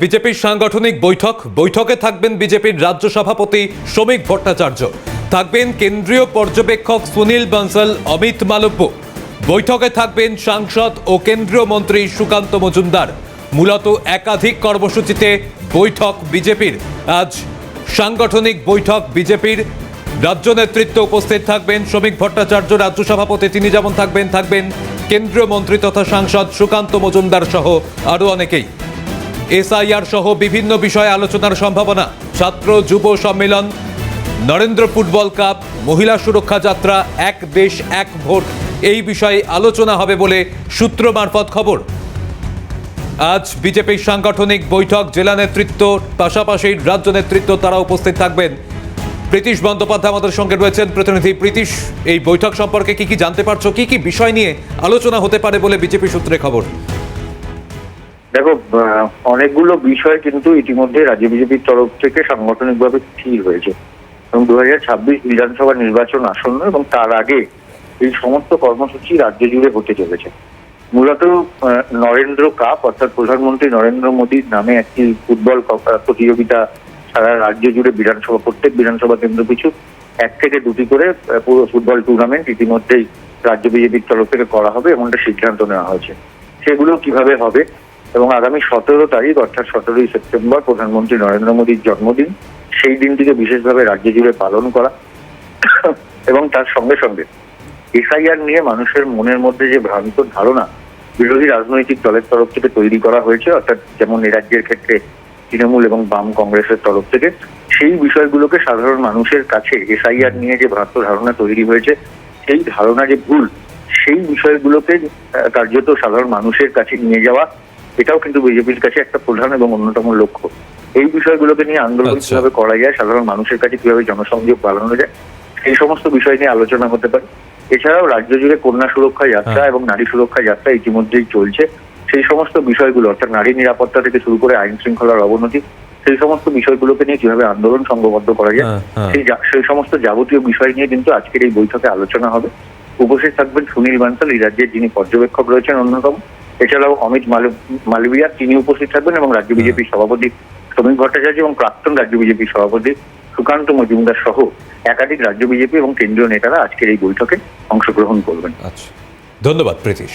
বিজেপির সাংগঠনিক বৈঠকে থাকবেন বিজেপির রাজ্য সভাপতি শ্রমিক ভট্টাচার্য, থাকবেন কেন্দ্রীয় পর্যবেক্ষক সুনীল বানসাল, অমিত মালব্য। বৈঠকে থাকবেন সাংসদ ও কেন্দ্রীয় মন্ত্রী সুকান্ত মজুমদার। মূলত একাধিক কর্মসূচিতে বৈঠক বিজেপির। আজ সাংগঠনিক বৈঠক বিজেপির। রাজ্য নেতৃত্ব উপস্থিত থাকবেন শ্রমিক ভট্টাচার্য রাজ্য সভাপতি, তিনি যেমন থাকবেন কেন্দ্রীয় মন্ত্রী তথা সাংসদ সুকান্ত মজুমদার সহ আরও অনেকেই। এসআইআর সহ বিভিন্ন বিষয়ে আলোচনার সম্ভাবনা। ছাত্র যুব সম্মেলন, নরেন্দ্র ফুটবল কাপ, মহিলা সুরক্ষা যাত্রা, এক দেশ এক ভোট, এই বিষয়ে আলোচনা হবে বলে সূত্র মারফত খবর। আজ বিজেপির সাংগঠনিক বৈঠক, জেলা নেতৃত্ব পাশাপাশি রাজ্য নেতৃত্ব তারা উপস্থিত থাকবেন। প্রীতিশ বন্দ্যোপাধ্যায় আমাদের সঙ্গে রয়েছেন। প্রতিনিধি প্রীতিশ, এই বৈঠক সম্পর্কে কি জানতে পারছো? কি বিষয় নিয়ে আলোচনা হতে পারে বলে বিজেপি সূত্রে খবর? দেখো, অনেকগুলো বিষয় কিন্তু ইতিমধ্যে রাজ্য বিজেপির তরফ থেকে সাংগঠনিকভাবে স্থির হয়েছে এবং 2026 বিধানসভা নির্বাচন আসন্ন এবং তার আগে এই সমস্ত কর্মসূচি রাজ্য জুড়ে হতে চলেছে। মূলত নরেন্দ্র কাপ, অর্থাৎ প্রধানমন্ত্রী নরেন্দ্র মোদীর নামে একটি ফুটবল প্রতিযোগিতা সারা রাজ্য জুড়ে প্রত্যেক বিধানসভা কেন্দ্র পিছু 1 থেকে 2টি করে পুরো ফুটবল টুর্নামেন্ট ইতিমধ্যেই রাজ্য বিজেপির তরফ থেকে করা হবে, এমনটা সিদ্ধান্ত নেওয়া হয়েছে। সেগুলো কিভাবে হবে এবং আগামী 17 তারিখ অর্থাৎ 17ই সেপ্টেম্বর প্রধানমন্ত্রী নরেন্দ্র মোদীর জন্মদিন, সেই দিনটিকে বিশেষভাবে রাজ্য জুড়ে পালন করা এবং তার সঙ্গে সঙ্গে এসআইআর নিয়ে মানুষের মনের মধ্যে যে ভ্রান্ত ধারণা বিরোধী রাজনৈতিক দলের তরফ থেকে তৈরি করা হয়েছে, অর্থাৎ যেমন এই রাজ্যের ক্ষেত্রে তৃণমূল এবং বাম কংগ্রেসের তরফ থেকে, সেই বিষয়গুলোকে সাধারণ মানুষের কাছে এসআইআর নিয়ে যে ভ্রান্ত ধারণা তৈরি হয়েছে, সেই ধারণা যে ভুল, সেই বিষয়গুলোকে কার্যত সাধারণ মানুষের কাছে নিয়ে যাওয়া, এটাও কিন্তু বিজেপির কাছে একটা প্রধান এবং অন্যতম লক্ষ্য। এই বিষয়গুলোকে নিয়ে আন্দোলন কিভাবে করা যায়, সাধারণ মানুষের কাছে কিভাবে জনসংযোগ বাড়ানো যায়, সেই সমস্ত বিষয় নিয়ে আলোচনা হতে পারে। এছাড়াও রাজ্য জুড়ে কন্যা সুরক্ষা যাত্রা এবং নারী সুরক্ষা যাত্রা ইতিমধ্যেই চলছে। সেই সমস্ত বিষয়গুলো, অর্থাৎ নারী নিরাপত্তা থেকে শুরু করে আইন শৃঙ্খলার অবনতি, সেই সমস্ত বিষয়গুলোকে নিয়ে কিভাবে আন্দোলন সংঘবদ্ধ করা যায়, সেই সমস্ত যাবতীয় বিষয় নিয়ে কিন্তু আজকের এই বৈঠকে আলোচনা হবে। উপস্থিত থাকবেন সুনীল বানসাল, এই রাজ্যের যিনি পর্যবেক্ষক রয়েছেন অন্যতম। এছাড়াও অমিত মালবিয়া, তিনি উপস্থিত থাকবেন এবং রাজ্য বিজেপির সভাপতি শ্রমিক ভট্টাচার্য এবং প্রাক্তন রাজ্য বিজেপির সভাপতি সুকান্ত মজুমদার সহ একাধিক রাজ্য বিজেপি এবং কেন্দ্রীয় নেতারা আজকের এই বৈঠকে অংশগ্রহণ করবেন। আচ্ছা, ধন্যবাদ প্রীতিশ।